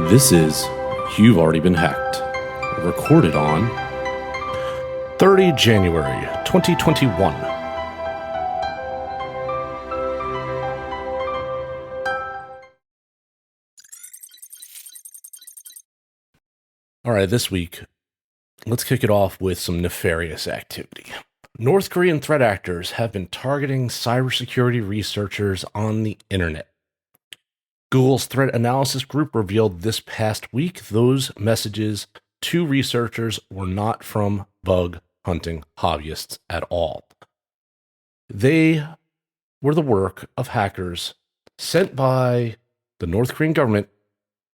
This is You've Already Been Hacked, recorded on 30 January 2021. All right, this week, let's kick it off with some nefarious activity. North Korean threat actors have been targeting cybersecurity researchers on the internet. Google's threat analysis group revealed this past week those messages to researchers were not from bug hunting hobbyists at all. They were the work of hackers sent by the North Korean government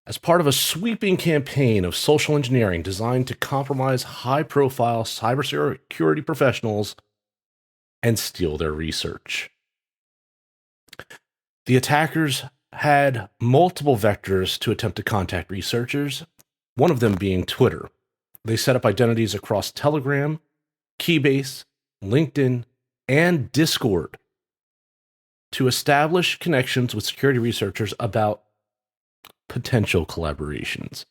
as part of a sweeping campaign of social engineering designed to compromise high-profile cybersecurity professionals and steal their research. The attackers had multiple vectors to attempt to contact researchers, one of them being Twitter. They set up identities across Telegram, Keybase, LinkedIn, and Discord to establish connections with security researchers about potential collaborations.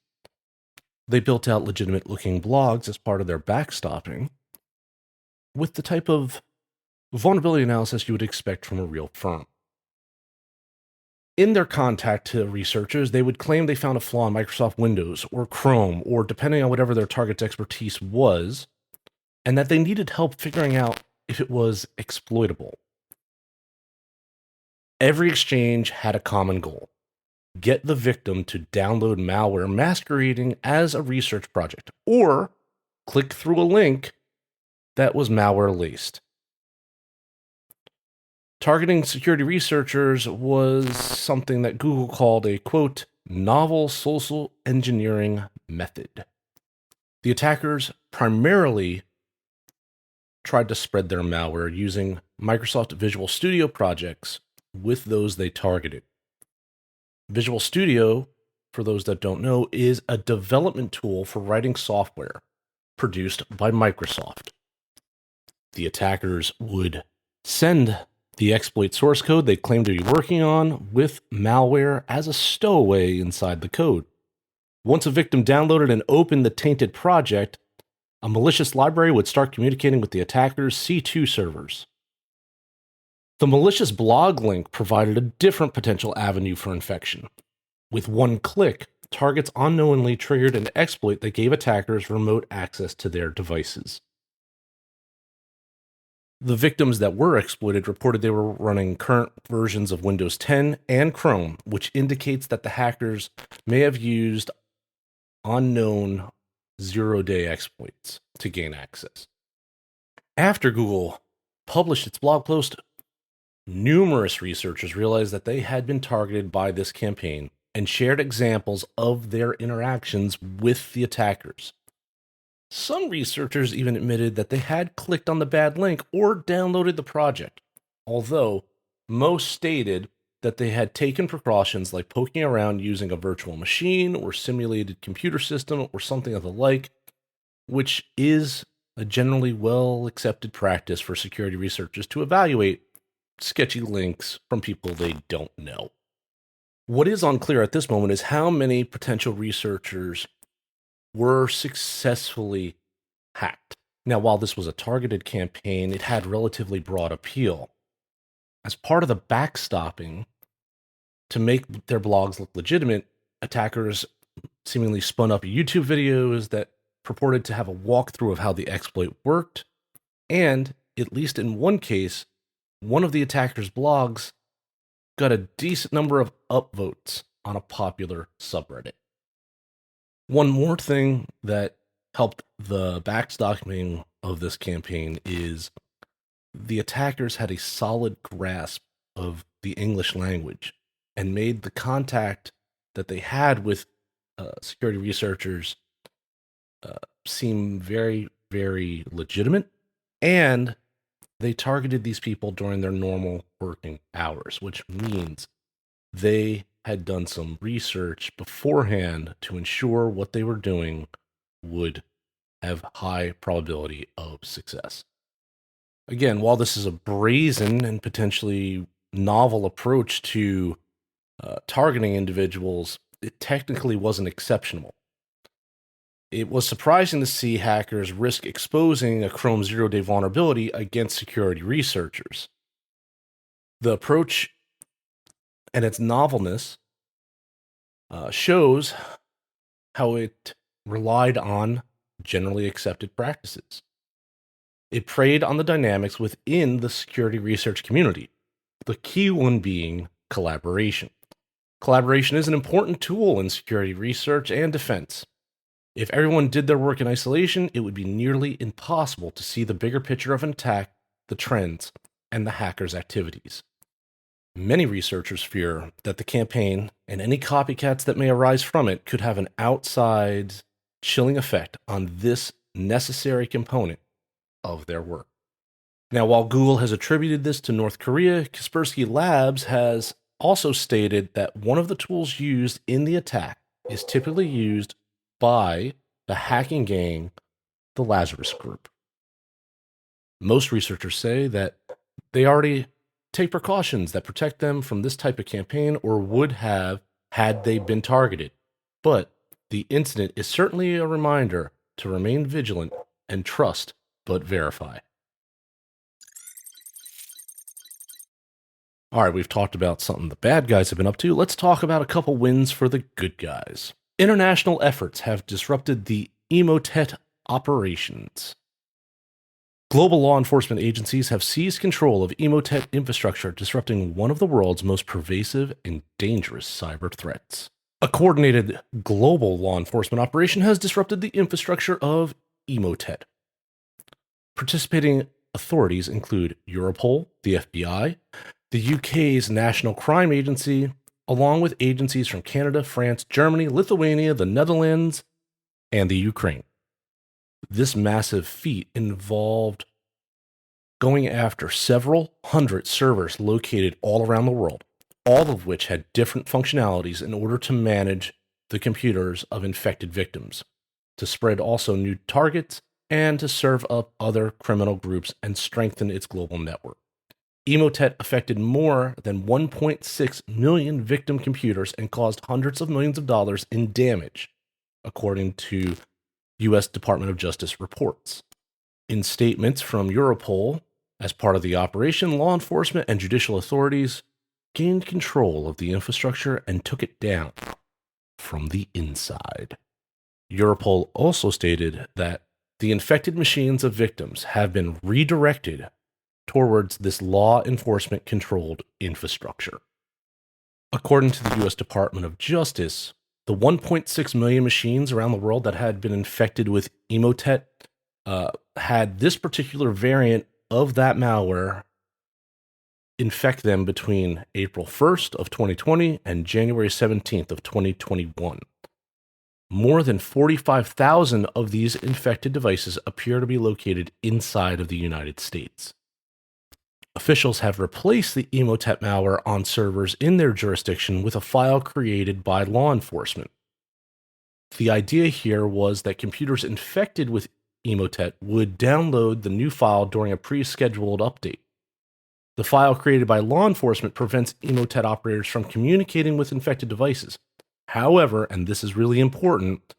They built out legitimate-looking blogs as part of their backstopping with the type of vulnerability analysis you would expect from a real firm. In their contact to researchers, they would claim they found a flaw in Microsoft Windows or Chrome, or depending on whatever their target's expertise was, and that they needed help figuring out if it was exploitable. Every exchange had a common goal: get the victim to download malware masquerading as a research project, or click through a link that was malware-laced. Targeting security researchers was something that Google called a, quote, novel social engineering method. The attackers primarily tried to spread their malware using Microsoft Visual Studio projects with those they targeted. Visual Studio, for those that don't know, is a development tool for writing software produced by Microsoft. The attackers would send the exploit source code they claimed to be working on with malware as a stowaway inside the code. Once a victim downloaded and opened the tainted project, a malicious library would start communicating with the attacker's C2 servers. The malicious blog link provided a different potential avenue for infection. With one click, targets unknowingly triggered an exploit that gave attackers remote access to their devices. The victims that were exploited reported they were running current versions of Windows 10 and Chrome, which indicates that the hackers may have used unknown zero-day exploits to gain access. After Google published its blog post, numerous researchers realized that they had been targeted by this campaign and shared examples of their interactions with the attackers. Some researchers even admitted that they had clicked on the bad link or downloaded the project, although most stated that they had taken precautions like poking around using a virtual machine or simulated computer system or something of the like, which is a generally well-accepted practice for security researchers to evaluate sketchy links from people they don't know. What is unclear at this moment is how many potential researchers were successfully hacked. Now, while this was a targeted campaign, it had relatively broad appeal. As part of the backstopping, to make their blogs look legitimate, attackers seemingly spun up YouTube videos that purported to have a walkthrough of how the exploit worked, and, at least in one case, one of the attackers' blogs got a decent number of upvotes on a popular subreddit. One more thing that helped the backstopping of this campaign is the attackers had a solid grasp of the English language and made the contact that they had with security researchers seem very, very legitimate, and they targeted these people during their normal working hours, which means they had done some research beforehand to ensure what they were doing would have high probability of success. Again, while this is a brazen and potentially novel approach to targeting individuals, it technically wasn't exceptional. It was surprising to see hackers risk exposing a Chrome zero-day vulnerability against security researchers. The approach and its novelness shows how it relied on generally accepted practices. It preyed on the dynamics within the security research community, the key one being collaboration. Collaboration is an important tool in security research and defense. If everyone did their work in isolation, it would be nearly impossible to see the bigger picture of an attack, the trends, and the hacker's activities. Many researchers fear that the campaign and any copycats that may arise from it could have an outside, chilling effect on this necessary component of their work. Now, while Google has attributed this to North Korea, Kaspersky Labs has also stated that one of the tools used in the attack is typically used by the hacking gang, the Lazarus Group. Most researchers say that they already take precautions that protect them from this type of campaign, or would have had they been targeted. But the incident is certainly a reminder to remain vigilant and trust but verify. All right, we've talked about something the bad guys have been up to. Let's talk about a couple wins for the good guys. International efforts have disrupted the Emotet operations. Global law enforcement agencies have seized control of Emotet infrastructure, disrupting one of the world's most pervasive and dangerous cyber threats. A coordinated global law enforcement operation has disrupted the infrastructure of Emotet. Participating authorities include Europol, the FBI, the UK's National Crime Agency, along with agencies from Canada, France, Germany, Lithuania, the Netherlands, and the Ukraine. This massive feat involved going after several hundred servers located all around the world, all of which had different functionalities in order to manage the computers of infected victims, to spread also new targets, and to serve up other criminal groups and strengthen its global network. Emotet affected more than 1.6 million victim computers and caused hundreds of millions of dollars in damage, according to U.S. Department of Justice reports. In statements from Europol, as part of the operation, law enforcement and judicial authorities gained control of the infrastructure and took it down from the inside. Europol also stated that the infected machines of victims have been redirected towards this law enforcement controlled infrastructure. According to the U.S. Department of Justice, the 1.6 million machines around the world that had been infected with Emotet had this particular variant of that malware infect them between April 1st of 2020 and January 17th of 2021. More than 45,000 of these infected devices appear to be located inside of the United States. Officials have replaced the Emotet malware on servers in their jurisdiction with a file created by law enforcement. The idea here was that computers infected with Emotet would download the new file during a pre-scheduled update. The file created by law enforcement prevents Emotet operators from communicating with infected devices. However, and this is really important,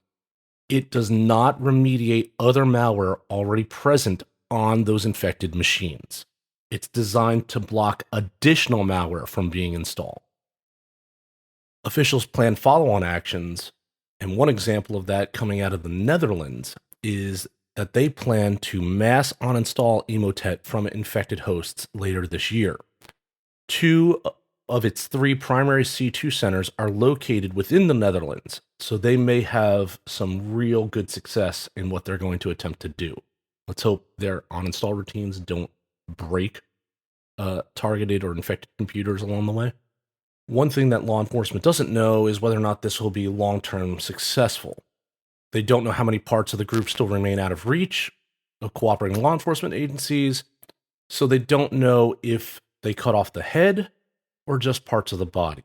it does not remediate other malware already present on those infected machines. It's designed to block additional malware from being installed. Officials plan follow-on actions, and one example of that coming out of the Netherlands is that they plan to mass uninstall Emotet from infected hosts later this year. 2 of its 3 primary C2 centers are located within the Netherlands, so they may have some real good success in what they're going to attempt to do. Let's hope their uninstall routines don't break targeted or infected computers along the way. One thing that law enforcement doesn't know is whether or not this will be long-term successful. They don't know how many parts of the group still remain out of reach of cooperating law enforcement agencies, so they don't know if they cut off the head or just parts of the body.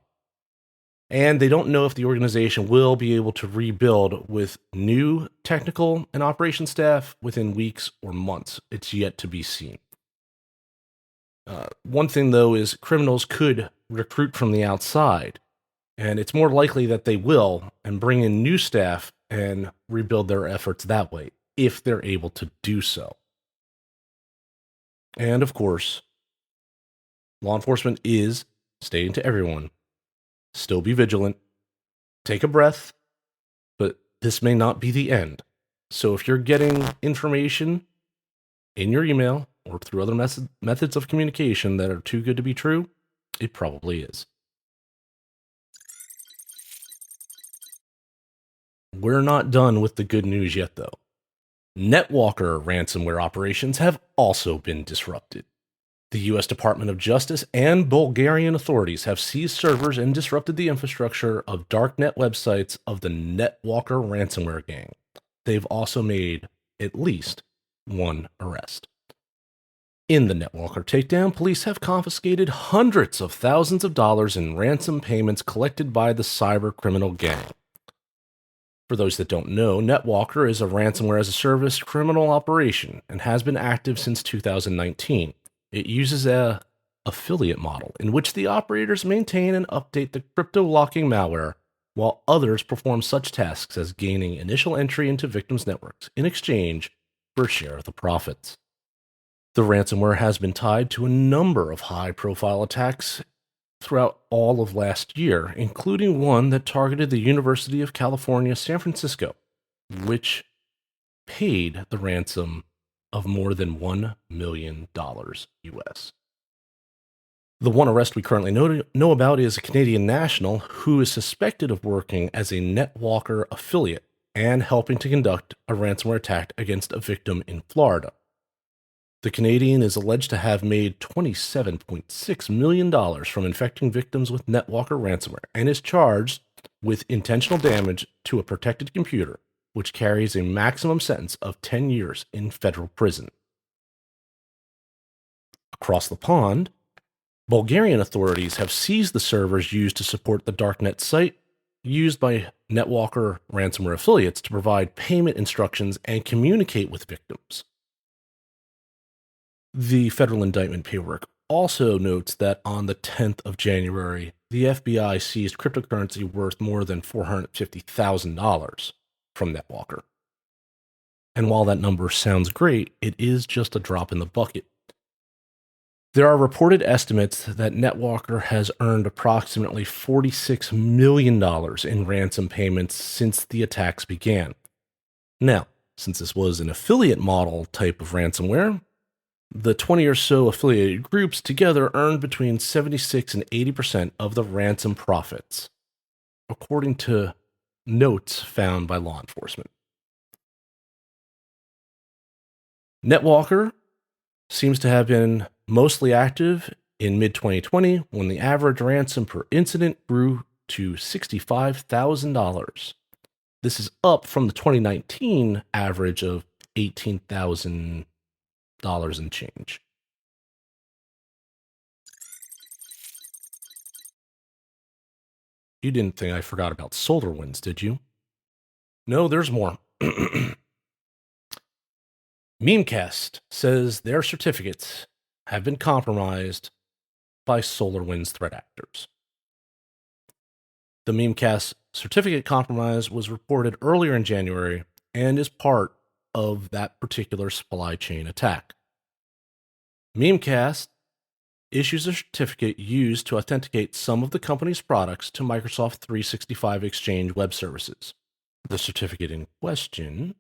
And they don't know if the organization will be able to rebuild with new technical and operation staff within weeks or months. It's yet to be seen. One thing, though, is criminals could recruit from the outside, And it's more likely that they will and bring in new staff and rebuild their efforts that way, if they're able to do so. And of course, law enforcement is stating to everyone, still be vigilant, take a breath, but this may not be the end. So if you're getting information in your email or through other methods of communication that are too good to be true, it probably is. We're not done with the good news yet, though. NetWalker ransomware operations have also been disrupted. The U.S. Department of Justice and Bulgarian authorities have seized servers and disrupted the infrastructure of darknet websites of the NetWalker ransomware gang. They've also made at least one arrest. In the NetWalker takedown, police have confiscated hundreds of thousands of dollars in ransom payments collected by the cyber criminal gang. For those that don't know, NetWalker is a ransomware as a service criminal operation and has been active since 2019. It uses an affiliate model in which the operators maintain and update the crypto locking malware, while others perform such tasks as gaining initial entry into victims' networks in exchange for a share of the profits. The ransomware has been tied to a number of high-profile attacks throughout all of last year, including one that targeted the University of California, San Francisco, which paid the ransom of more than $1 million US. The one arrest we currently know about is a Canadian national who is suspected of working as a NetWalker affiliate and helping to conduct a ransomware attack against a victim in Florida. The Canadian is alleged to have made $27.6 million from infecting victims with NetWalker ransomware and is charged with intentional damage to a protected computer, which carries a maximum sentence of 10 years in federal prison. Across the pond, Bulgarian authorities have seized the servers used to support the darknet site used by NetWalker ransomware affiliates to provide payment instructions and communicate with victims. The federal indictment paperwork also notes that on the 10th of January, the FBI seized cryptocurrency worth more than $450,000 from NetWalker. And while that number sounds great, it is just a drop in the bucket. There are reported estimates that NetWalker has earned approximately $46 million in ransom payments since the attacks began. Now, since this was an affiliate model type of ransomware, the 20 or so affiliated groups together earned between 76 and 80% of the ransom profits, according to notes found by law enforcement. NetWalker seems to have been mostly active in mid-2020 when the average ransom per incident grew to $65,000. This is up from the 2019 average of $18,000 and change. You didn't think I forgot about Solarwinds, did you? No, there's more. Mimecast says their certificates have been compromised by Solarwinds threat actors. The Mimecast certificate compromise was reported earlier in January and is part of that particular supply chain attack. Mimecast issues a certificate used to authenticate some of the company's products to Microsoft 365 Exchange web services. The certificate in question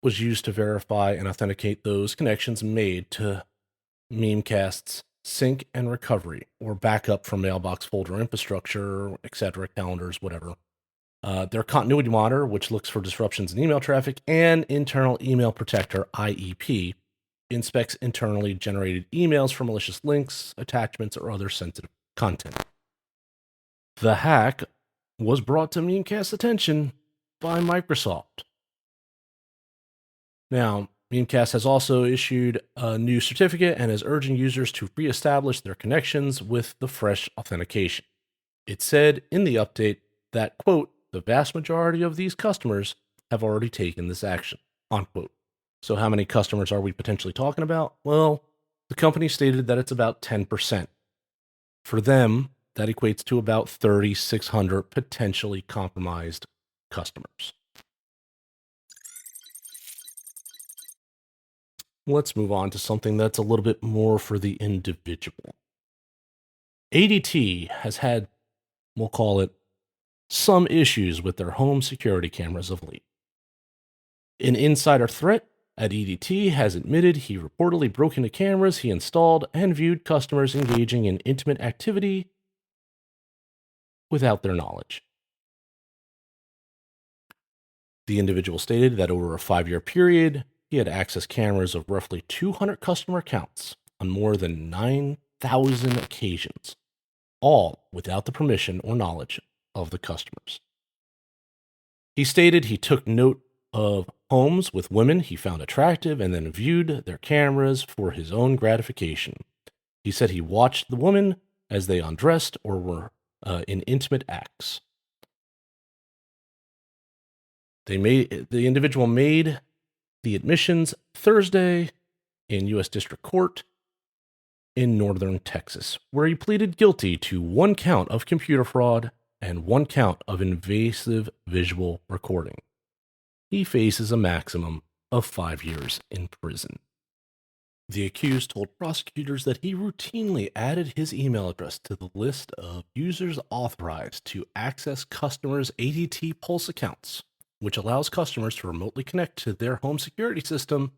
was used to verify and authenticate those connections made to Mimecast's sync and recovery, or backup from mailbox folder infrastructure, etc., calendars, whatever. Their continuity monitor, which looks for disruptions in email traffic, and internal email protector, IEP, inspects internally generated emails for malicious links, attachments, or other sensitive content. The hack was brought to Mimecast's attention by Microsoft. Now, Mimecast has also issued a new certificate and is urging users to reestablish their connections with the fresh authentication. It said in the update that, quote, the vast majority of these customers have already taken this action, unquote. So how many customers are we potentially talking about? Well, the company stated that it's about 10%. For them, that equates to about 3,600 potentially compromised customers. Let's move on to something that's a little bit more for the individual. ADT has had, we'll call it, some issues with their home security cameras of late. An insider threat at ADT has admitted he reportedly broke into cameras he installed and viewed customers engaging in intimate activity without their knowledge. The individual stated that over a 5-year period, he had accessed cameras of roughly 200 customer accounts on more than 9,000 occasions, all without the permission or knowledge of the customers. He stated he took note of homes with women he found attractive and then viewed their cameras for his own gratification. He said he watched the women as they undressed or were in intimate acts. The individual made the admissions Thursday in U.S. District Court in northern Texas, where he pleaded guilty to 1 count of computer fraud and 1 count of invasive visual recording. He faces a maximum of 5 years in prison. The accused told prosecutors that he routinely added his email address to the list of users authorized to access customers' ADT Pulse accounts, which allows customers to remotely connect to their home security system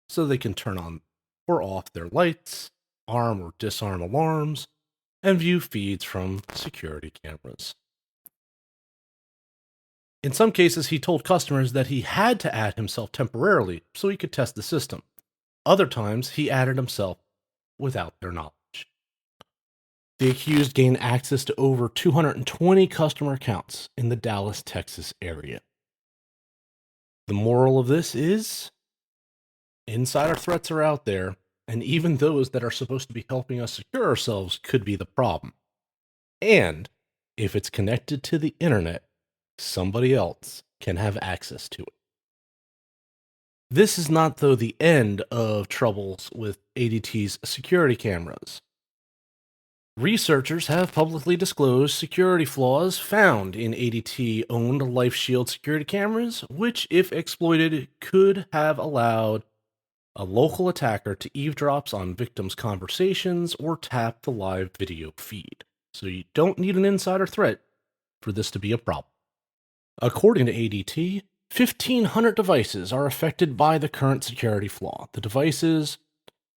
so they can turn on or off their lights, arm or disarm alarms, and view feeds from security cameras. In some cases, he told customers that he had to add himself temporarily so he could test the system. Other times, he added himself without their knowledge. The accused gained access to over 220 customer accounts in the Dallas, Texas area. The moral of this is, insider threats are out there, and even those that are supposed to be helping us secure ourselves could be the problem. And if it's connected to the internet, somebody else can have access to it. This is not, though, the end of troubles with ADT's security cameras. Researchers have publicly disclosed security flaws found in ADT-owned LifeShield security cameras, which, if exploited, could have allowed a local attacker to eavesdrop on victims' conversations or tap the live video feed. So you don't need an insider threat for this to be a problem. According to ADT, 1,500 devices are affected by the current security flaw. The devices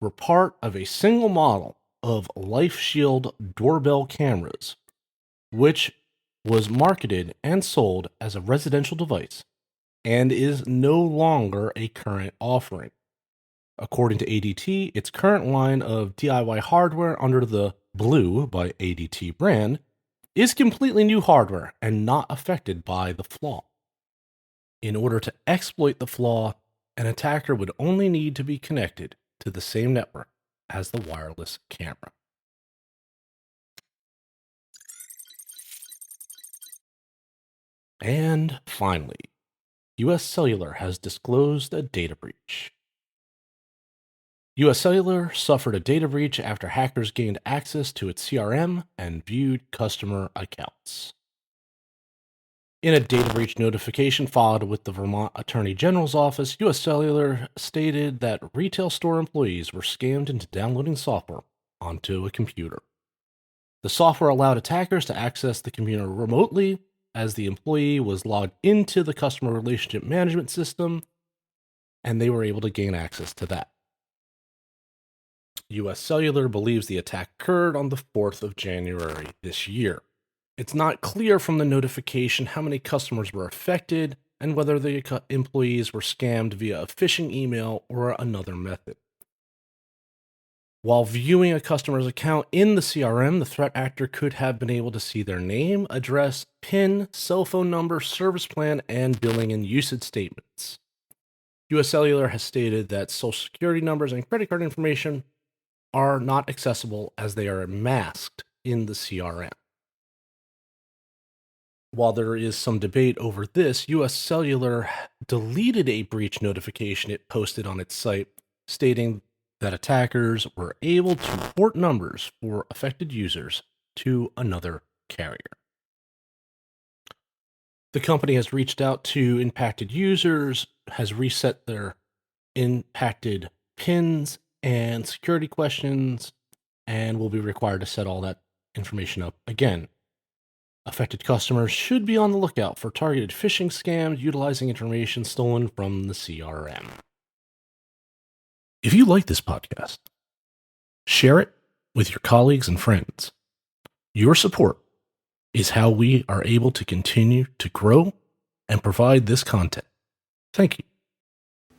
were part of a single model of LifeShield doorbell cameras, which was marketed and sold as a residential device and is no longer a current offering. According to ADT, its current line of DIY hardware under the Blue by ADT brand is completely new hardware and not affected by the flaw. In order to exploit the flaw, an attacker would only need to be connected to the same network as the wireless camera. And finally, US Cellular has disclosed a data breach. US Cellular suffered a data breach after hackers gained access to its CRM and viewed customer accounts. In a data breach notification filed with the Vermont Attorney General's office, US Cellular stated that retail store employees were scammed into downloading software onto a computer. The software allowed attackers to access the computer remotely as the employee was logged into the customer relationship management system, and they were able to gain access to that. US Cellular believes the attack occurred on the 4th of January this year. It's not clear from the notification how many customers were affected and whether the employees were scammed via a phishing email or another method. While viewing a customer's account in the CRM, the threat actor could have been able to see their name, address, PIN, cell phone number, service plan, and billing and usage statements. US Cellular has stated that social security numbers and credit card information are not accessible as they are masked in the CRM. While there is some debate over this, US Cellular deleted a breach notification it posted on its site, stating that attackers were able to port numbers for affected users to another carrier. The company has reached out to impacted users, has reset their impacted pins and security questions, and will be required to set all that information up again. Affected customers should be on the lookout for targeted phishing scams utilizing information stolen from the CRM. If you like this podcast, share it with your colleagues and friends. Your support is how we are able to continue to grow and provide this content. Thank you.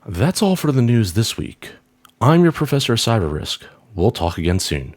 That's all for the news this week. I'm your professor of cyber risk. We'll talk again soon.